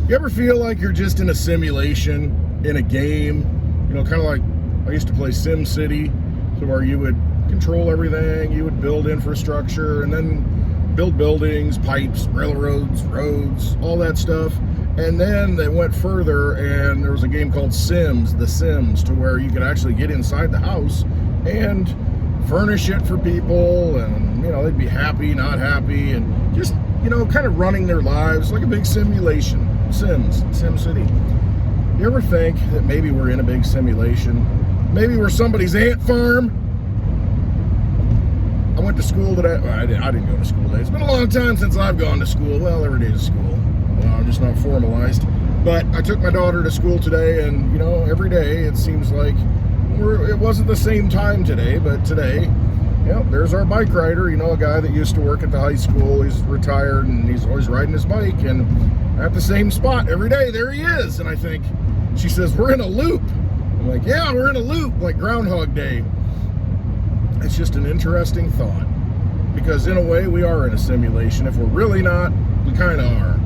You ever feel like you're just in a simulation, in a game? You know, kind of like I used to play Sim City, so where you would control everything, you would build infrastructure, and then build buildings, pipes, railroads, roads, all that stuff. And then they went further, and there was a game called Sims, The Sims, to where you could actually get inside the house and furnish it for people, and, you know, they'd be happy, not happy, and just, you know, kind of running their lives like a big simulation. Sims, Sim City. You ever think that maybe we're in a big simulation? Maybe we're somebody's ant farm? I went to school today. Well, I didn't go to school today. It's been a long time since I've gone to school. Well, every day is school. I'm just not formalized. But I took my daughter to school today, and, you know, every day it seems like it wasn't the same time today, but today, you know, there's our bike rider, you know, a guy that used to work at the high school. He's retired, and he's always riding his bike, and at the same spot every day, there he is. And I think, she says, we're in a loop. I'm like, yeah, we're in a loop, like Groundhog Day. It's just an interesting thought, because in a way we are in a simulation. If we're really not, we kind of are.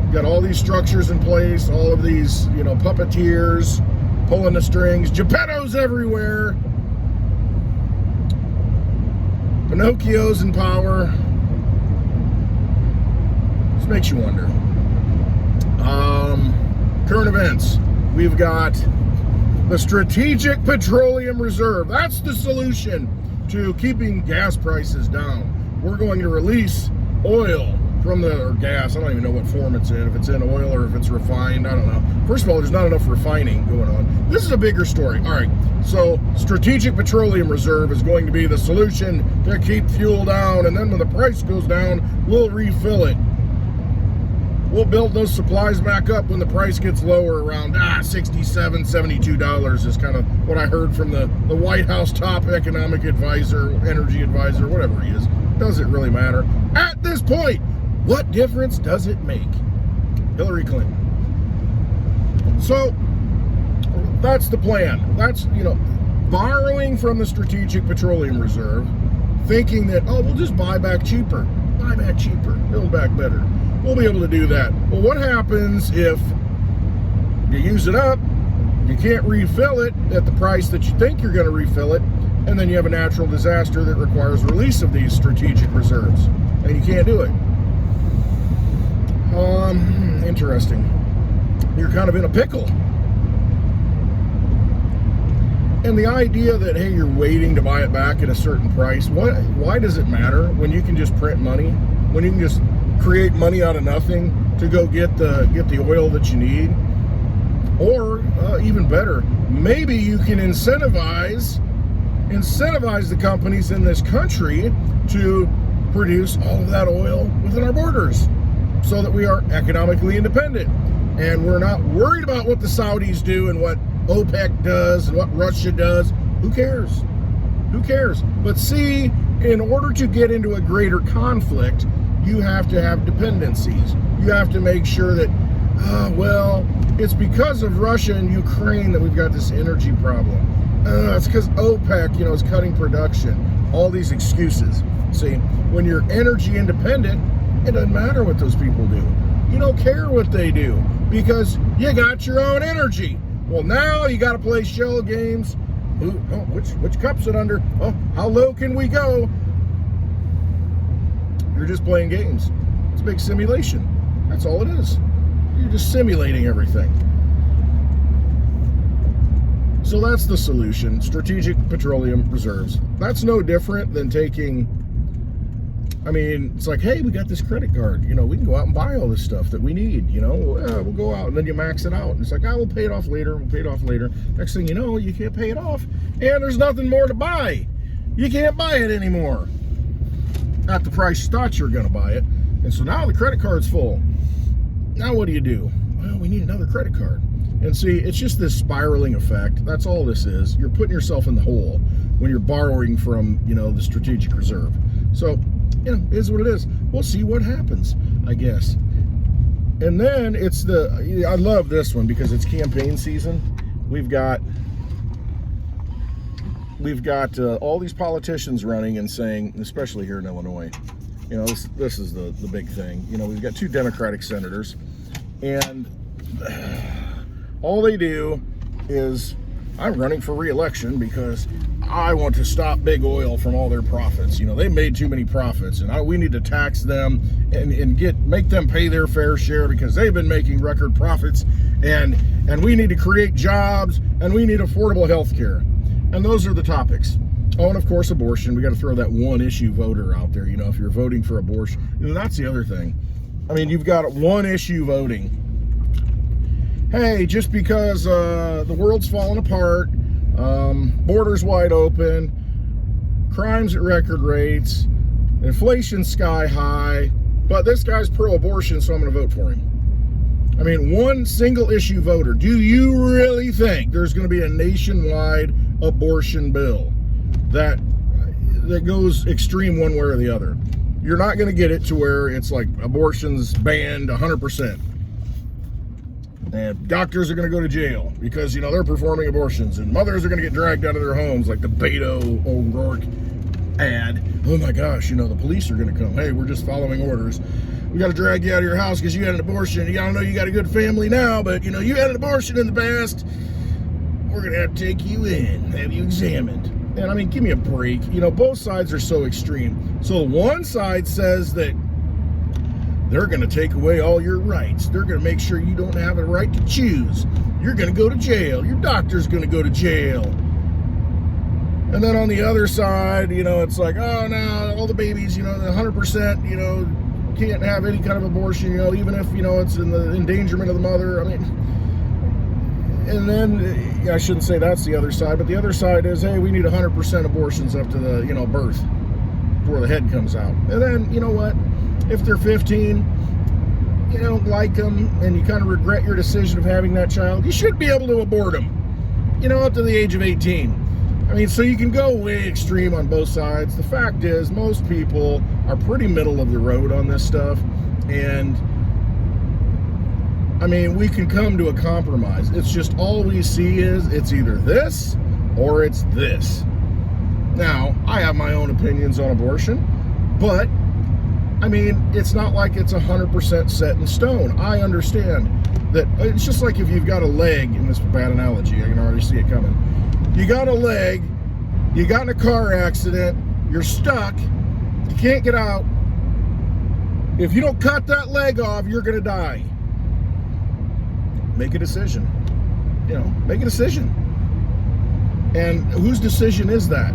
We've got all these structures in place, all of these, you know, puppeteers pulling the strings, Geppettos everywhere, Pinocchio's in power. This makes you wonder. Current events. We've got the Strategic Petroleum Reserve. That's the solution to keeping gas prices down. We're going to release oil from or gas. I don't even know what form it's in, if it's in oil or if it's refined. I don't know. First of all, there's not enough refining going on. This is a bigger story. All right, so Strategic Petroleum Reserve is going to be the solution to keep fuel down, and then when the price goes down, we'll refill it. We'll build those supplies back up when the price gets lower, around $67, $72 is kind of what I heard from the White House top economic advisor, energy advisor, whatever he is. Doesn't really matter. At this point, what difference does it make? Hillary Clinton. So that's the plan. That's, you know, borrowing from the Strategic Petroleum Reserve, thinking that, oh, we'll just buy back cheaper, build back better. We'll be able to do that. Well, what happens if you use it up, you can't refill it at the price that you think you're going to refill it, and then you have a natural disaster that requires release of these strategic reserves, and you can't do it? Interesting. You're kind of in a pickle. And the idea that, hey, you're waiting to buy it back at a certain price, why does it matter when you can just print money, when you can just create money out of nothing to go get the oil that you need? Or even better, maybe you can incentivize the companies in this country to produce all of that oil within our borders, so that we are economically independent and we're not worried about what the Saudis do and what OPEC does and what Russia does. Who cares? Who cares? But see, in order to get into a greater conflict, you have to have dependencies. You have to make sure that, well, it's because of Russia and Ukraine that we've got this energy problem. It's because OPEC, you know, is cutting production. All these excuses. See, when you're energy independent, it doesn't matter what those people do. You don't care what they do because you got your own energy. Well, now you got to play shell games. Ooh, oh, which cup's it under? Oh, how low can we go? You're just playing games. It's a big simulation. That's all it is. You're just simulating everything. So that's the solution. Strategic Petroleum Reserves. That's no different than taking, I mean, it's like, hey, we got this credit card. You know, we can go out and buy all this stuff that we need. You know, we'll go out, and then you max it out. And it's like, we'll pay it off later. We'll pay it off later. Next thing you know, you can't pay it off. And there's nothing more to buy. You can't buy it anymore at the price you thought you were going to buy it. And so now the credit card's full. Now what do? Well, we need another credit card. And see, it's just this spiraling effect. That's all this is. You're putting yourself in the hole when you're borrowing from, you know, the Strategic Reserve. So, you know, it is what it is. We'll see what happens, I guess. And then it's I love this one because it's campaign season. We've got all these politicians running and saying, especially here in Illinois, you know, this is the big thing. You know, we've got 2 Democratic senators, And all they do is, I'm running for re-election because I want to stop big oil from all their profits. You know, they made too many profits, and we need to tax them and make them pay their fair share because they've been making record profits, and we need to create jobs, and we need affordable health care. And those are the topics. Oh, and of course, abortion. We got to throw that one issue voter out there. You know, if you're voting for abortion, you know, that's the other thing. I mean, you've got one issue voting. Hey, just because the world's falling apart, borders wide open, crimes at record rates, inflation sky high, but this guy's pro-abortion, so I'm going to vote for him. I mean, one single issue voter. Do you really think there's going to be a nationwide abortion bill that goes extreme one way or the other? You're not going to get it to where it's like abortion's banned 100%. And doctors are going to go to jail because, you know, they're performing abortions, and mothers are going to get dragged out of their homes like the Beto O'Rourke ad. Oh my gosh, you know, the police are going to come. Hey, we're just following orders. We got to drag you out of your house because you had an abortion. You got to know you got a good family now, but, you know, you had an abortion in the past. We're going to have to take you in, have you examined. And I mean, give me a break. You know, both sides are so extreme. So one side says that they're going to take away all your rights. They're going to make sure you don't have a right to choose. You're going to go to jail. Your doctor's going to go to jail. And then on the other side, you know, it's like, oh, no, all the babies, you know, 100%, you know, can't have any kind of abortion, you know, even if, you know, it's in the endangerment of the mother. I mean, and then, I shouldn't say that's the other side, but the other side is, hey, we need 100% abortions up to the, you know, birth, before the head comes out. And then, you know what? If they're 15, you don't like them, and you kind of regret your decision of having that child, you should be able to abort them, you know, up to the age of 18. I mean, so you can go way extreme on both sides. The fact is, most people are pretty middle of the road on this stuff, and I mean, we can come to a compromise. It's just all we see is it's either this or it's this. Now, I have my own opinions on abortion, but I mean, it's not like it's 100% set in stone. I understand that it's just like if you've got a leg, and this is a bad analogy, I can already see it coming. You got a leg, you got in a car accident, you're stuck, you can't get out. If you don't cut that leg off, you're going to die. Make a decision. You know, make a decision. And whose decision is that?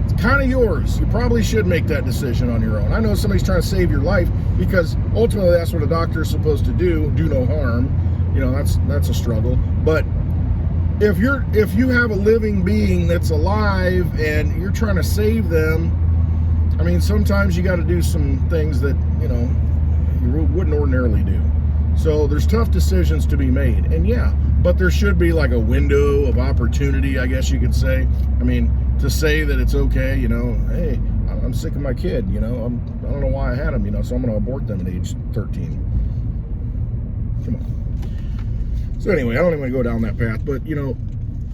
It's kind of yours. You probably should make that decision on your own. I know somebody's trying to save your life because ultimately that's what a doctor is supposed to do no harm. You know, that's a struggle. But if you have a living being that's alive and you're trying to save them, I mean, sometimes you got to do some things that, you know, you wouldn't ordinarily do. So there's tough decisions to be made. And yeah, but there should be like a window of opportunity, I guess you could say. I mean, to say that it's okay, you know, hey, I'm sick of my kid, you know, I don't know why I had him, you know, so I'm going to abort them at age 13. Come on. So anyway, I don't even want to go down that path, but, you know,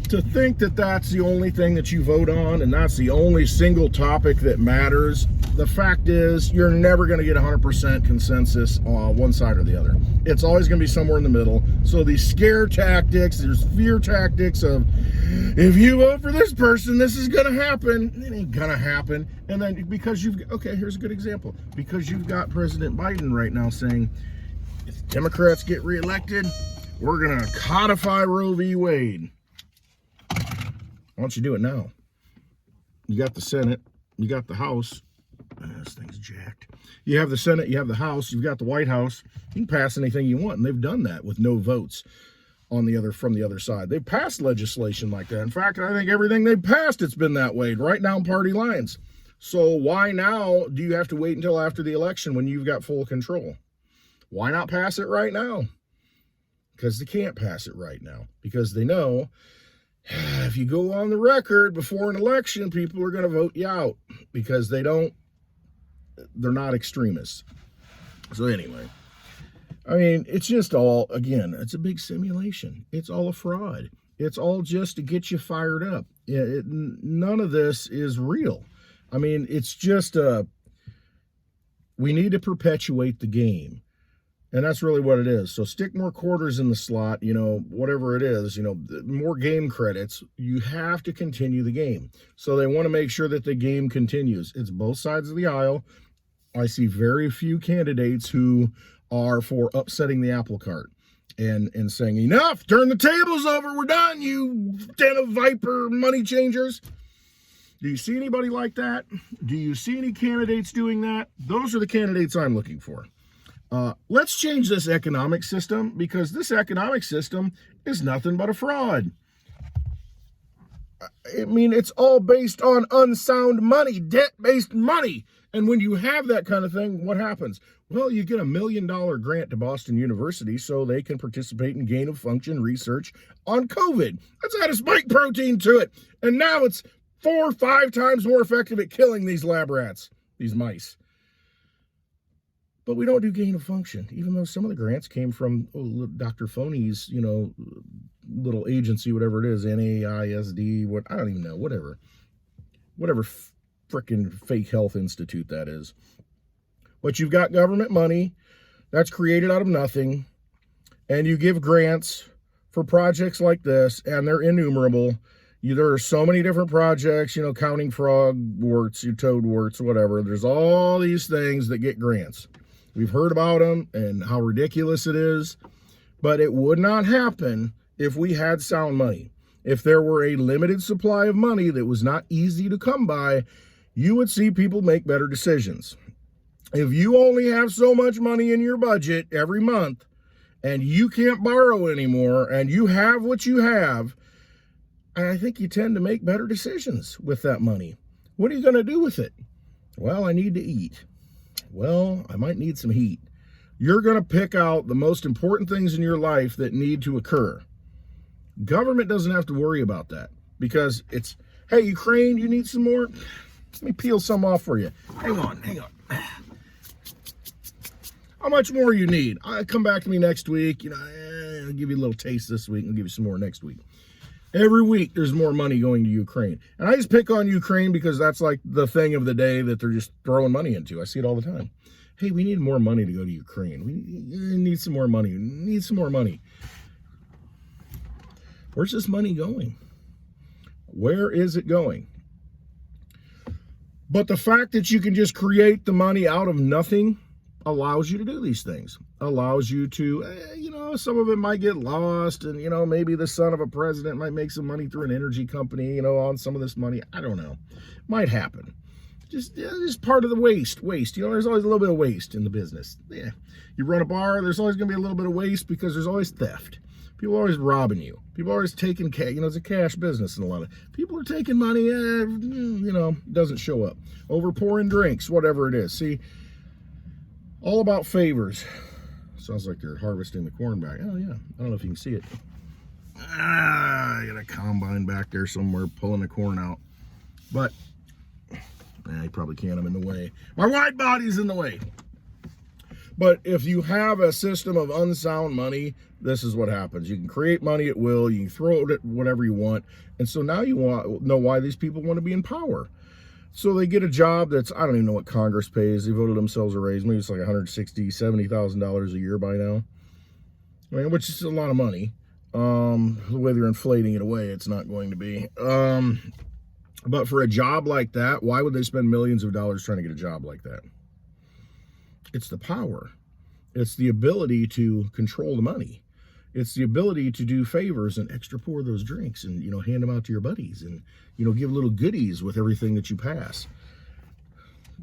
to think that that's the only thing that you vote on and that's the only single topic that matters, the fact is you're never going to get 100% consensus on one side or the other. It's always going to be somewhere in the middle. So these scare tactics, there's fear tactics of, if you vote for this person, this is going to happen. It ain't going to happen. And then because okay, here's a good example. Because you've got President Biden right now saying, if Democrats get reelected, we're going to codify Roe v. Wade. Why don't you do it now? You got the Senate, you got the House. This thing's jacked. You have the Senate, you have the House, you've got the White House. You can pass anything you want, and they've done that with no votes from the other side. They've passed legislation like that. In fact, I think everything they've passed, it's been that way, right down party lines. So why now do you have to wait until after the election when you've got full control? Why not pass it right now? Because they can't pass it right now. Because they know if you go on the record before an election, people are going to vote you out because they're not extremists. So anyway, I mean, it's just all, again, it's a big simulation. It's all a fraud. It's all just to get you fired up. None of this is real. I mean, it's just we need to perpetuate the game. And that's really what it is. So stick more quarters in the slot, whatever it is, more game credits. You have to continue the game. So they want to make sure that the game continues. It's both sides of the aisle. I see very few candidates who are for upsetting the apple cart and saying, enough, turn the tables over, we're done, you den of viper money changers. Do you see anybody like that? Do you see any candidates doing that? Those are the candidates I'm looking for. Let's change this economic system, because this economic system is nothing but a fraud. I mean, it's all based on unsound money, debt-based money. And when you have that kind of thing, what happens? Well, you get $1 million grant to Boston University so they can participate in gain-of-function research on COVID. Let's add a spike protein to it. And now it's 4 or 5 times more effective at killing these lab rats, these mice. But we don't do gain of function, even though some of the grants came from Dr. Phony's, little agency, whatever it is, NAISD, I don't even know, whatever frickin' fake health institute that is. But you've got government money that's created out of nothing, and you give grants for projects like this, and they're innumerable. There are so many different projects, counting frog warts, toad warts, whatever. There's all these things that get grants. We've heard about them and how ridiculous it is, but it would not happen if we had sound money. If there were a limited supply of money that was not easy to come by, you would see people make better decisions. If you only have so much money in your budget every month and you can't borrow anymore and you have what you have, I think you tend to make better decisions with that money. What are you going to do with it? Well, I need to eat. Well, I might need some heat. You're going to pick out the most important things in your life that need to occur. Government doesn't have to worry about that, because it's, hey, Ukraine, you need some more? Let me peel some off for you. Hang on. How much more you need? Come back to me next week. I'll give you a little taste this week and I'll give you some more next week. Every week there's more money going to Ukraine. And I just pick on Ukraine because that's like the thing of the day that they're just throwing money into. I see it all the time. Hey, we need more money to go to Ukraine. We need some more money. We need some more money. Where's this money going? Where is it going? But the fact that you can just create the money out of nothing allows you to do these things. Allows you to, some of it might get lost, and, maybe the son of a president might make some money through an energy company, on some of this money. I don't know. Might happen. Just part of the waste. There's always a little bit of waste in the business. Yeah. You run a bar, there's always going to be a little bit of waste because there's always theft. People are always robbing you. People are always taking cash. It's a cash business, and a lot of people are taking money, doesn't show up. Over pouring drinks, whatever it is. See, all about favors. Sounds like they're harvesting the corn back. Oh, yeah. I don't know if you can see it. I got a combine back there somewhere pulling the corn out. But, you probably can't. I'm in the way. My wide body's in the way. But if you have a system of unsound money, this is what happens. You can create money at will. You can throw it at whatever you want. And so now you know why these people want to be in power. So they get a job that's, I don't even know what Congress pays. They voted themselves a raise. Maybe it's like $160,000, $70,000 a year by now. Which is a lot of money. The way they're inflating it away, it's not going to be. But for a job like that, why would they spend millions of dollars trying to get a job like that? It's the power. It's the ability to control the money. It's the ability to do favors and extra pour those drinks and, hand them out to your buddies and, give little goodies with everything that you pass.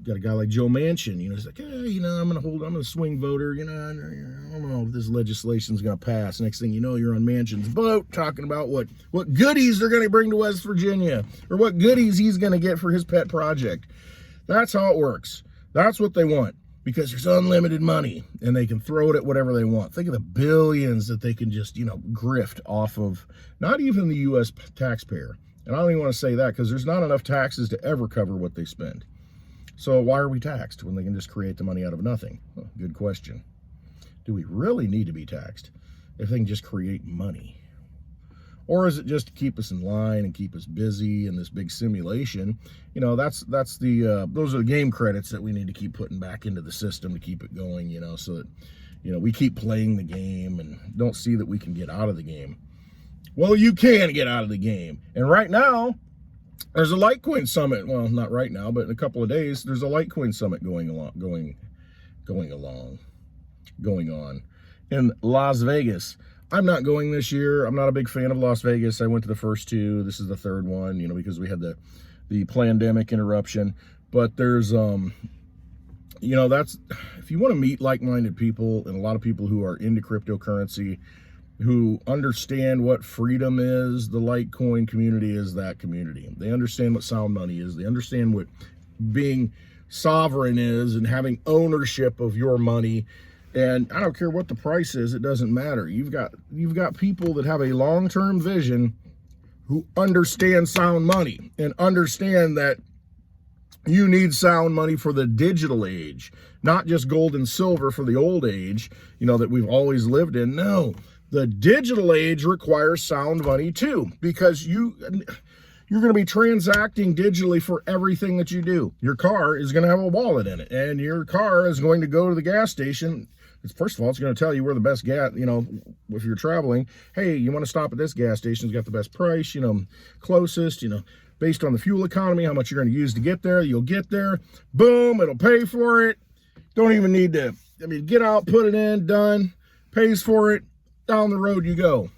Got a guy like Joe Manchin, he's like, hey, I'm going to swing voter. I don't know if this legislation's going to pass. Next thing you know, you're on Manchin's boat talking about what goodies they're going to bring to West Virginia or what goodies he's going to get for his pet project. That's how it works. That's what they want. Because there's unlimited money and they can throw it at whatever they want. Think of the billions that they can just, grift off of not even the U.S. taxpayer. And I don't even want to say that because there's not enough taxes to ever cover what they spend. So why are we taxed when they can just create the money out of nothing? Oh, good question. Do we really need to be taxed if they can just create money? Or is it just to keep us in line and keep us busy in this big simulation? Those are the game credits that we need to keep putting back into the system to keep it going, so that, we keep playing the game and don't see that we can get out of the game. Well, you can get out of the game. And right now, there's a Litecoin summit. Well, not right now, but in a couple of days, there's a Litecoin summit going on in Las Vegas. I'm not going this year. I'm not a big fan of Las Vegas. I went to the first two. This is the third one, because we had the pandemic interruption. But there's, that's, if you want to meet like-minded people and a lot of people who are into cryptocurrency, who understand what freedom is, the Litecoin community is that community. They understand what sound money is. They understand what being sovereign is and having ownership of your money. And I don't care what the price is, it doesn't matter. You've got people that have a long-term vision who understand sound money and understand that you need sound money for the digital age, not just gold and silver for the old age, that we've always lived in. No, the digital age requires sound money too, because you're going to be transacting digitally for everything that you do. Your car is going to have a wallet in it, and your car is going to go to the gas station. First of all, it's going to tell you where the best gas, if you're traveling, hey, you want to stop at this gas station, it's got the best price, closest, based on the fuel economy, how much you're going to use to get there. You'll get there, boom, it'll pay for it. Don't even need to, get out, put it in, done, pays for it, down the road you go.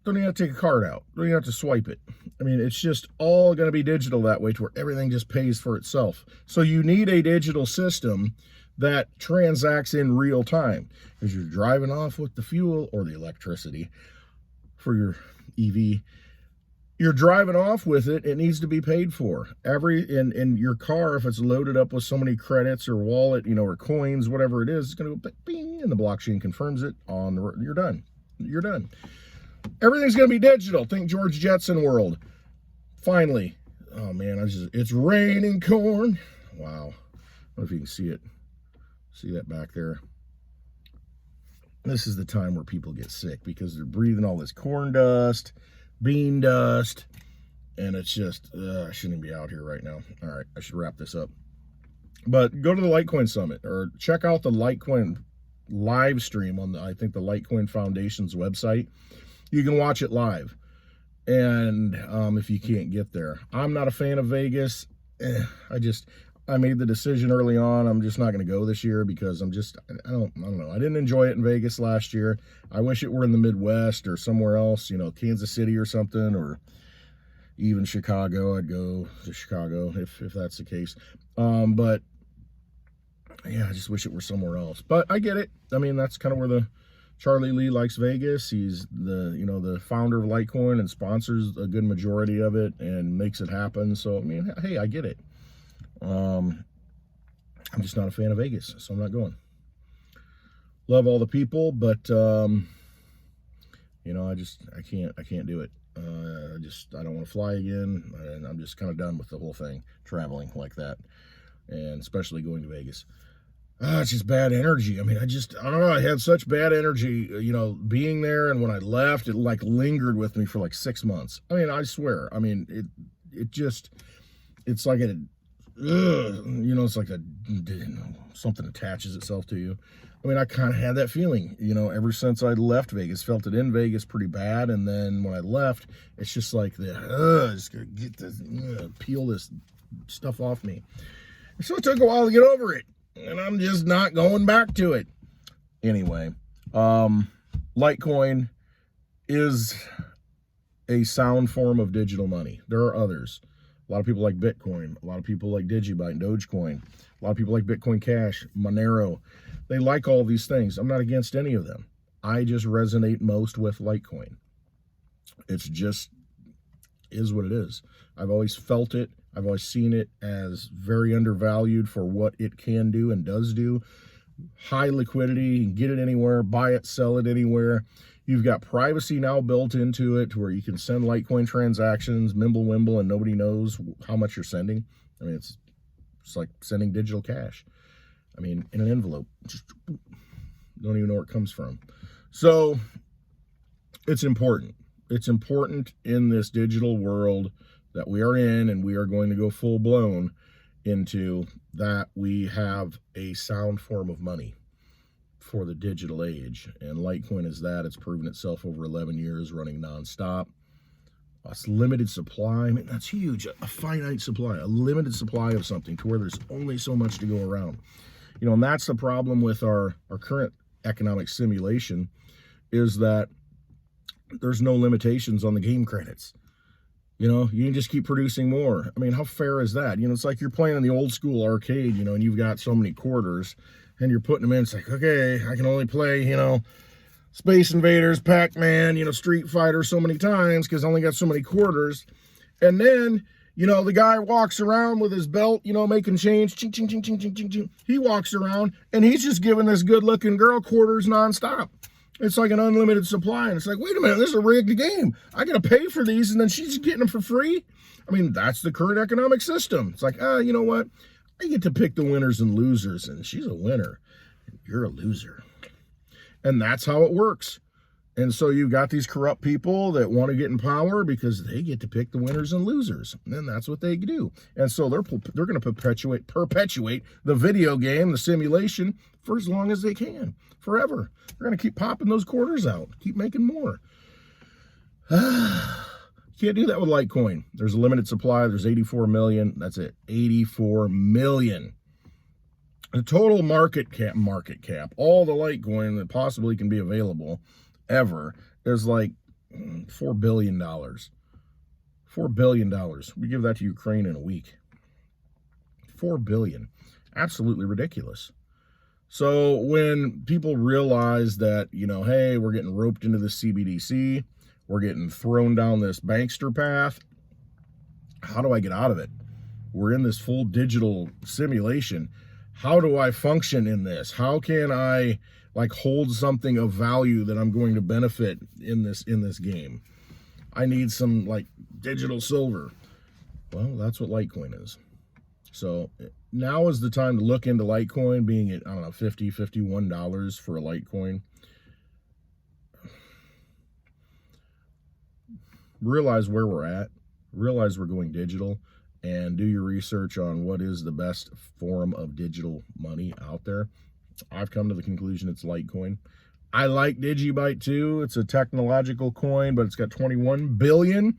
Don't even have to take a card out. Don't even have to swipe it. It's just all going to be digital that way, to where everything just pays for itself. So you need a digital system that transacts in real time. As you're driving off with the fuel or the electricity for your EV, you're driving off with it, it needs to be paid for. In your car, if it's loaded up with so many credits or wallet, or coins, whatever it is, it's going to go bing, and the blockchain confirms it on the road. You're done. You're done. Everything's going to be digital. Think George Jetson world. Finally. Oh man, it's raining corn. Wow. I don't know if you can see it. See that back there? This is the time where people get sick because they're breathing all this corn dust, bean dust, and it's just, I shouldn't be out here right now. All right, I should wrap this up. But go to the Litecoin Summit, or check out the Litecoin live stream on I think the Litecoin Foundation's website. You can watch it live. And if you can't get there, I'm not a fan of Vegas. I made the decision early on. I'm just not going to go this year because I don't know. I didn't enjoy it in Vegas last year. I wish it were in the Midwest or somewhere else, Kansas City or something, or even Chicago. I'd go to Chicago if that's the case. But yeah, I just wish it were somewhere else. But I get it. That's kind of where Charlie Lee likes Vegas. He's the founder of Litecoin and sponsors a good majority of it and makes it happen. So, hey, I get it. I'm just not a fan of Vegas, so I'm not going. Love all the people, but, I can't do it. I don't want to fly again, and I'm just kind of done with the whole thing, traveling like that, and especially going to Vegas. It's just bad energy. I don't know. I had such bad energy, being there. And when I left, it lingered with me for 6 months. I swear. It's like it's like something attaches itself to you. I kind of had that feeling, ever since I left Vegas. Felt it in Vegas pretty bad. And then when I left, it's just like just gonna get this, peel this stuff off me. So it took a while to get over it. And I'm just not going back to it. Anyway, Litecoin is a sound form of digital money. There are others. A lot of people like Bitcoin. A lot of people like DigiByte and Dogecoin. A lot of people like Bitcoin Cash, Monero. They like all these things. I'm not against any of them. I just resonate most with Litecoin. It's just is what it is. I've always felt it. I've always seen it as very undervalued for what it can do and does do. High liquidity, you can get it anywhere, buy it, sell it anywhere. You've got privacy now built into it to where you can send Litecoin transactions, mimble-wimble, and nobody knows how much you're sending. It's like sending digital cash. In an envelope. Just don't even know where it comes from. So it's important. It's important in this digital world that we are in, and we are going to go full blown into that we have a sound form of money for the digital age. And Litecoin is that. It's proven itself over 11 years running nonstop. It's limited supply. I mean, that's huge. A finite supply, a limited supply of something to where there's only so much to go around. You know, and that's the problem with our current economic simulation, is that there's no limitations on the game credits. You know, you can just keep producing more. I mean, how fair is that? You know, it's like you're playing in the old school arcade, you know, and you've got so many quarters and you're putting them in. It's like, okay, I can only play, you know, Space Invaders, Pac-Man, you know, Street Fighter so many times because I only got so many quarters. And then, you know, the guy walks around with his belt, you know, making change. Ching, ching, ching, ching, ching, ching, ching. He walks around and he's just giving this good-looking girl quarters nonstop. It's like an unlimited supply. And it's like, wait a minute, this is a rigged game. I got to pay for these and then she's getting them for free? I mean, that's the current economic system. It's like, you know what? I get to pick the winners and losers, and she's a winner. And you're a loser. And that's how it works. And so you've got these corrupt people that want to get in power because they get to pick the winners and losers. And that's what they do. And so they're going to perpetuate the video game, the simulation, for as long as they can, forever. They're going to keep popping those quarters out, keep making more. You can't do that with Litecoin. There's a limited supply. There's 84 million. That's it. 84 million. The total market cap, all the Litecoin that possibly can be available ever is like $4 billion. $4 billion. We give that to Ukraine in a week. $4 billion. Absolutely ridiculous. So when people realize that, you know, hey, we're getting roped into the CBDC, we're getting thrown down this bankster path, how do I get out of it? We're in this full digital simulation. How do I function in this? How can I like hold something of value that I'm going to benefit in this game? I need some like digital silver. Well, that's what Litecoin is. So now is the time to look into Litecoin being at, I don't know, $50, $51 for a Litecoin. Realize where we're at. Realize we're going digital. And do your research on what is the best form of digital money out there. I've come to the conclusion it's Litecoin. I like DigiByte too. It's a technological coin, but it's got 21 billion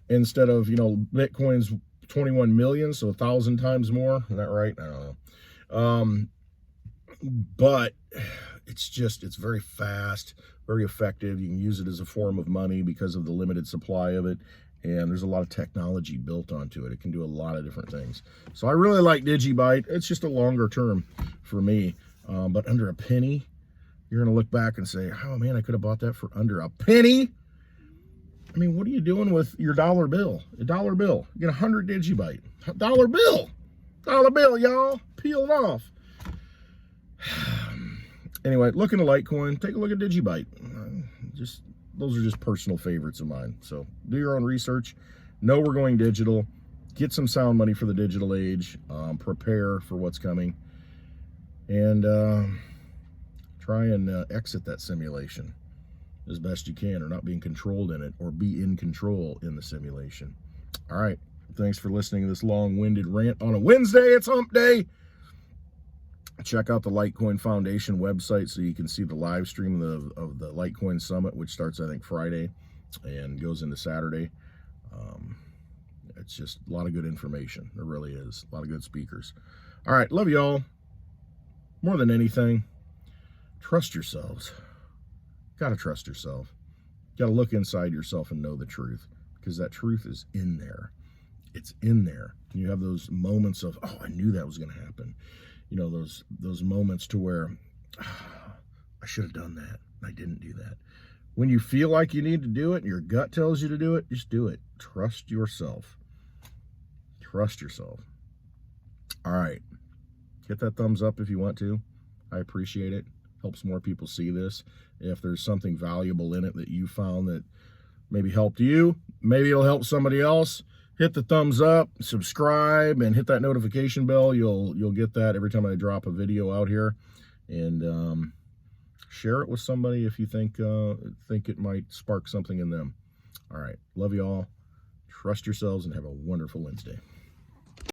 instead of, you know, Bitcoin's 21 million, so 1,000 times more. Is that right? I don't know. But it's very fast, very effective. You can use it as a form of money because of the limited supply of it. And there's a lot of technology built onto it. It can do a lot of different things. So I really like DigiByte. It's just a longer term for me. But under a penny, you're going to look back and say, oh man, I could have bought that for under a penny. I mean, what are you doing with your dollar bill? A dollar bill. You get 100 DigiByte. Dollar bill. Dollar bill, y'all. Peel it off. Anyway, look into Litecoin. Take a look at DigiByte. Those are just personal favorites of mine. So do your own research. Know we're going digital. Get some sound money for the digital age. Prepare for what's coming. And try and exit that simulation as best you can, or not being controlled in it, or be in control in the simulation. All right. Thanks for listening to this long-winded rant on a Wednesday. It's hump day. Check out the Litecoin Foundation website so you can see the live stream of the Litecoin Summit, which starts, I think, Friday and goes into Saturday. It's just a lot of good information. There really is. A lot of good speakers. All right. Love y'all. More than anything, trust yourselves. Got to trust yourself. Got to look inside yourself and know the truth, because that truth is in there. It's in there. And you have those moments of, oh, I knew that was going to happen. You know, those moments to where I should have done that. I didn't do that. When you feel like you need to do it and your gut tells you to do it, just do it. Trust yourself. Trust yourself. All right. Hit that thumbs up if you want to. I appreciate it. Helps more people see this. If there's something valuable in it that you found that maybe helped you, maybe it'll help somebody else, hit the thumbs up, subscribe, and hit that notification bell. You'll get that every time I drop a video out here. And share it with somebody if you think it might spark something in them. All right. Love you all. Trust yourselves and have a wonderful Wednesday.